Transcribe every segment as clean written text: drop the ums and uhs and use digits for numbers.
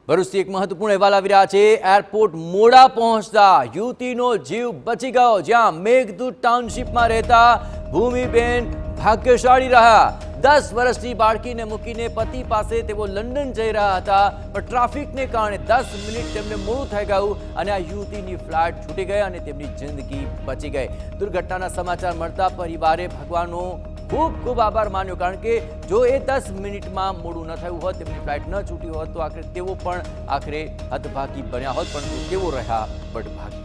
ભરૂચથી એક મહત્વપૂર્ણ અહેવાલ આવી રહ્યા છે। એરપોર્ટ મોડા પહોંચતા યુવતીનો જીવ બચી ગયો। જ્યાં મેઘદૂત ટાઉનશીપમાં રહેતા ભૂમિબેન ભાગ્યશાળી રહ્યા। 10 વર્ષની બાળકીને મૂકીને પતિ પાસે તેઓ લંડન જઈ રહ્યા હતા, પણ ટ્રાફિકને કારણે 10 મિનિટ તેમને મોડું થઈ ગયું અને આ યુવતીની ફ્લાઇટ છૂટી ગઈ અને તેમની જિંદગી બચી ગઈ। દુર્ઘટનાના સમાચાર મળતા પરિવારે ભગવાનનો ખૂબ ખૂબ આભાર માન્યો, કારણ કે જો એ 10 મિનિટમાં મોડું ન થયું હોત, તેમની ફ્લાઇટ ન છૂટી હોત તો તેઓ પણ આખરે હતભાગી બન્યા હોત, પરંતુ તેઓ રહ્યા બદભાગી।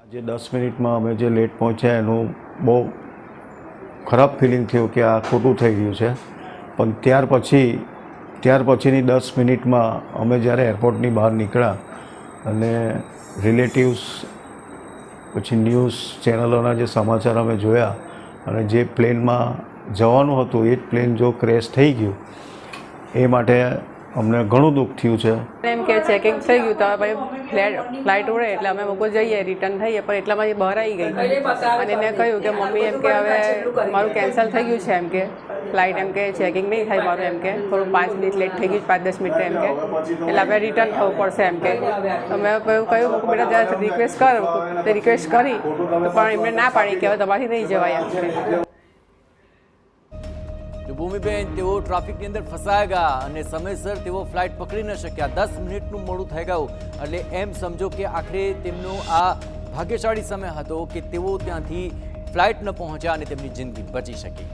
આજે 10 મિનિટમાં અમે જે લેટ પહોંચ્યા એનું બહુ ખરાબ ફિલિંગ થયું કે આ ખોટું થઈ ગયું છે। પણ ત્યાર પછીની 10 મિનિટમાં અમે જ્યારે એરપોર્ટની બહાર નીકળ્યા અને રિલેટિવ્સ પછી ન્યૂઝ ચેનલોના જે સમાચાર અમે જોયા અને જે પ્લેનમાં જવાનું હતું એ જ પ્લેન જો ક્રેશ થઈ ગયું એ માટે અમને ઘણું દુઃખ થયું છે। એમ કે ચેકિંગ થઈ ગયું તો પછી ફ્લાઇટ ઉડે એટલે અમે લોકો જઈએ, રિટર્ન થઈએ, પણ એટલામાં એ બહાર આવી ગઈ અને એને કહ્યું કે મમ્મી એમ કે હવે મારું કેન્સલ થઈ ગયું છે, એમ કે ફ્લાઇટ એમ કે ચેકિંગ નહીં થાય મારું, એમ કે થોડું 5 મિનિટ લેટ થઈ ગયું, 5-10 મિનિટ એમ કે એટલે આપણે રિટર્ન થવું પડશે એમ કે। તો મેં કહ્યું બેટા જ્યારે રિક્વેસ્ટ કર, તે રિક્વેસ્ટ કરી તો પણ એમને ના પાડી કે હવે તમારી નહીં જવાય એમ કે। ભૂમિબેન તેઓ ટ્રાફિકની અંદર ફસાયા ગયા અને સમયસર તેઓ ફ્લાઇટ પકડી ન શક્યા। 10 મિનિટનું મોડું થઈ ગયું એટલે એમ સમજો કે આખરે તેમનો આ ભાગ્યશાળી સમય હતો કે તેઓ ત્યાંથી ફ્લાઇટ ન પહોંચ્યા અને તેમની જિંદગી બચી શકી।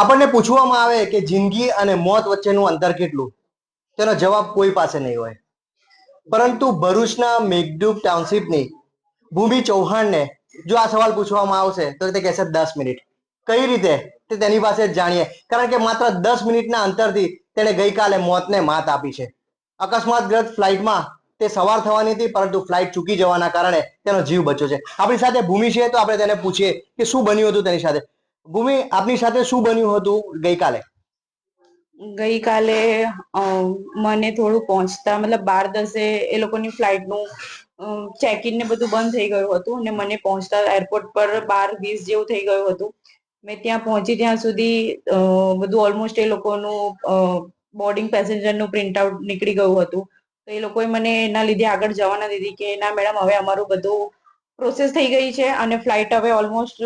આપણને પૂછવામાં આવે કે જિંદગી અને મોત વચ્ચેનું અંતર કેટલું, તેનો જવાબ કોઈ પાસે નહીં હોય, પરંતુ ભરૂચના મેઘદૂત ટાઉનશીપની ભૂમિ ચૌહાણને જો આ સવાલ પૂછવામાં આવશે તો તે કહેશે 10 મિનિટ। કઈ રીતે તે તેની પાસે જ જાણીએ, કારણ કે માત્ર 10 મિનિટના અંતરથી તેણે ગઈકાલે મોતને માત આપી છે। અકસ્માતગ્રસ્ત ફ્લાઇટમાં તે સવાર થવાની હતી, પરંતુ ફ્લાઇટ ચૂકી જવાના કારણે તેનો જીવ બચ્યો છે। આપણી સાથે ભૂમિ છે, તો આપણે તેને પૂછીએ કે શું બન્યું હતું તેની સાથે। ભૂમિ, આપની સાથે શું બન્યું હતું ગઈકાલે? ગઈકાલે મને થોડું પહોંચતા મતલબ 12:10 એ લોકોની ફ્લાઇટનું ચેક ઇન ને બધું બંધ થઈ ગયું હતું અને મને પહોંચતા એરપોર્ટ પર 12:20 જેવું થઈ ગયું હતું। મેં ત્યાં પહોંચી ત્યાં સુધી બધું ઓલમોસ્ટ એ લોકોનું બોર્ડિંગ પેસેન્જરનું પ્રિન્ટ આઉટ નીકળી ગયું હતું, તો એ લોકોએ મને એના લીધે આગળ જવા ના દીધી કે ના મેડમ હવે અમારું બધું પ્રોસેસ થઈ ગઈ છે અને ફ્લાઇટ હવે ઓલમોસ્ટ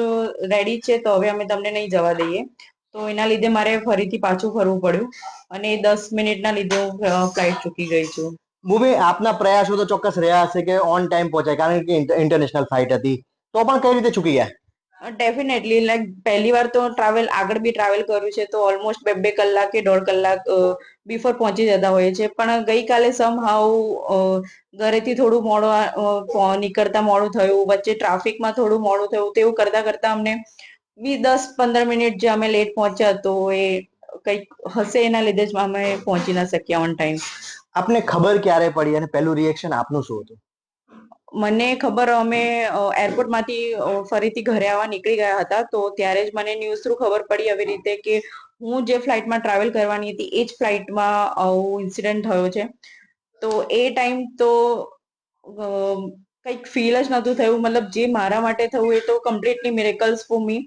રેડી છે, તો હવે અમે તમને નહીં જવા દઈએ। તો એના લીધે મારે ફરીથી પાછું ફરવું પડ્યું અને 10 મિનિટના લીધે હું ફ્લાઇટ ચૂકી ગઈ છું। ભૂમિ, આપના પ્રયાસો તો ચોક્કસ રહ્યા હશે કે ઓન ટાઈમ પહોંચાય, કારણ કે ઇન્ટરનેશનલ ફ્લાઇટ હતી, તો પણ કઈ રીતે ચૂકી ગયા? ડેફિનેટલી, લાઈક પહેલી વાર તો આગળ બી ટ્રાવેલ કર્યું છે, તો ઓલમોસ્ટ 2-2 કલાક કે 1.5 કલાક બિફોર પહોંચી જતા હોય છે, પણ ગઈકાલે સમહાઉ ઘરેથી થોડું મોડું નીકળતા મોડું થયું, વચ્ચે ટ્રાફિકમાં થોડું મોડું થયું, તેવું કરતા કરતા અમને 10-15 મિનિટ જે અમે લેટ પહોંચ્યા, તો એ કંઈક હશે એના લીધે જ અમે પહોંચી ના શક્યા ઓન ટાઈમ। આપને ખબર ક્યારે પડી અને પહેલું રિએક્શન આપનું શું હતું? મને ખબર, અમે એરપોર્ટમાંથી ફરીથી ઘરે આવવા નીકળી ગયા હતા, તો ત્યારે જ મને ન્યૂઝ થ્રુ ખબર પડી આવી રીતે કે હું જે ફ્લાઇટમાં ટ્રાવેલ કરવાની હતી એ જ ફ્લાઇટમાં આવું ઇન્સિડન્ટ થયો છે। તો એ ટાઈમ તો કંઈક ફીલ જ નહોતું થયું, મતલબ જે મારા માટે થયું એ તો completely miracles for me,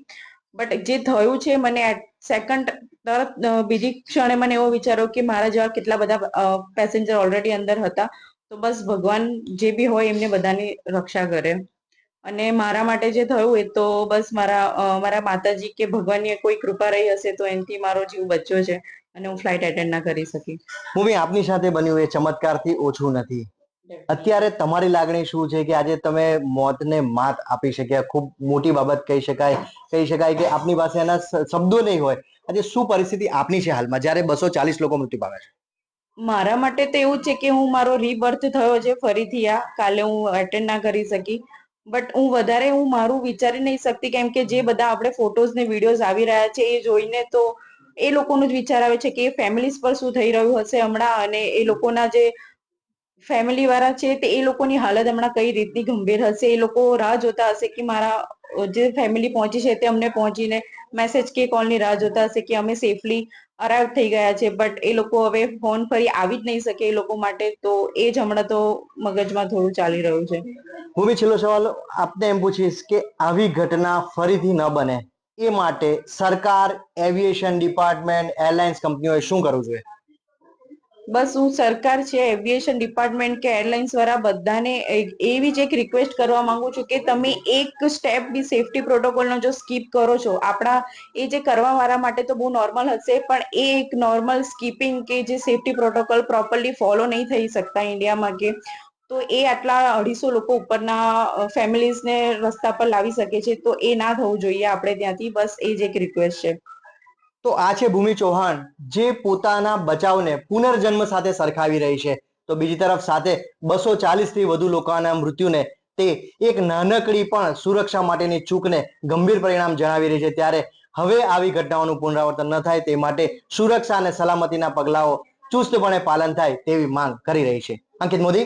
but જે થયું છે મને સેકન્ડ તરત બીજી ક્ષણે મને એવો વિચારો કે મારા જેવા કેટલા બધા પેસેન્જર ઓલરેડી અંદર હતા, તો બસ ભગવાન જે બી હોય એમને બધાની રક્ષા કરે। અને મારા માટે જે થયું એ તો બસ મારા માતાજી કે ભગવાનની કોઈ કૃપા રહી હશે, તો એનાથી મારો જીવ બચ્યો છે અને હું ફ્લાઇટ એટેન્ડ ના કરી શકી। ભૂમિ, આપની સાથે બન્યું એ ચમત્કારથી ઓછું નથી। અત્યારે તમારી લાગણી શું છે કે આજે તમે મોતને માત આપી શક્યા? ખૂબ મોટી બાબત કહી શકાય કે આપની પાસે એના શબ્દો નહીં હોય। આજે શું પરિસ્થિતિ આપની છે હાલમાં, જ્યારે 240 લોકો મૃત્યુ પામ્યા છે? મારા માટે તો એવું છે કે હું મારો રીબર્થ થયો છે ફરીથી, કાલે હું એટેન્ડ ના કરી શકી, બટ હું વધારે મારું વિચારી નહીં શકતી, કેમ કે જે બધા આપણે ફોટોઝ ને વિડીયોઝ આવી રહ્યા છે એ જોઈને તો એ લોકોનું જ વિચાર આવે છે કે ફેમિલીઝ પર શું થઈ રહ્યું હશે હમણાં, અને એ લોકોના જે ફેમિલી વાળા છે તે એ લોકોની હાલત હમણાં કઈ રીતની ગંભીર હશે। એ લોકો રાહ જોતા હશે કે મારા જે ફેમિલી પહોંચી છે તે અમને પહોંચીને મેસેજ કે કોલની રાહ જોતા હશે કે અમે સેફલી અરાઇવ થઈ ગયા છે, બટ એ લોકો હવે ફોન ફરી આવી જ નહીં શકે એ લોકો માટે, તો એ જ હમણાં તો મગજમાં થોડું ચાલી રહ્યું છે। ભૂમિ, છેલ્લો સવાલ આપને એમ પૂછીશ કે આવી ઘટના ફરીથી ન બને એ માટે સરકાર, એવિએશન ડિપાર્ટમેન્ટ, એરલાઇન્સ કંપનીઓએ શું કરવું જોઈએ? બસ હું સરકાર છે, એવિએશન ડિપાર્ટમેન્ટ કે એરલાઇન્સ વાળા બધાને એવી જ એક રિક્વેસ્ટ કરવા માંગુ છું કે તમે એક સ્ટેપ બી સેફટી પ્રોટોકોલનો જો સ્કીપ કરો છો, આપણા એ જે કરવા વાળા માટે તો બહુ નોર્મલ હશે, પણ એ એક નોર્મલ સ્કીપિંગ કે જે સેફટી પ્રોટોકોલ પ્રોપરલી ફોલો નહીં થઈ શકતા ઇન્ડિયામાં કે તો એ આટલા 250 લોકો ઉપરના ફેમિલીઝને રસ્તા પર લાવી શકે છે, તો એ ના થવું જોઈએ આપણે ત્યાંથી. બસ એ જ એક રિક્વેસ્ટ છે. તો આ છે ભૂમિ ચૌહાણ, જે પોતાના બચાવને પુનર્જન્મ સાથે સરખાવી રહી છે. તો બીજી તરફ સાથે 240 થી વધુ લોકોના મૃત્યુને તે એક નાનકડી પણ સુરક્ષા માટેની ચૂકને ગંભીર પરિણામ જણાવી રહી છે. ત્યારે હવે આવી ઘટનાઓનું પુનરાવર્તન ન થાય તે માટે સુરક્ષા અને સલામતીના પગલાઓ ચુસ્તપણે પાલન થાય તેવી માંગ કરી રહી છે. અંકિત મોદી.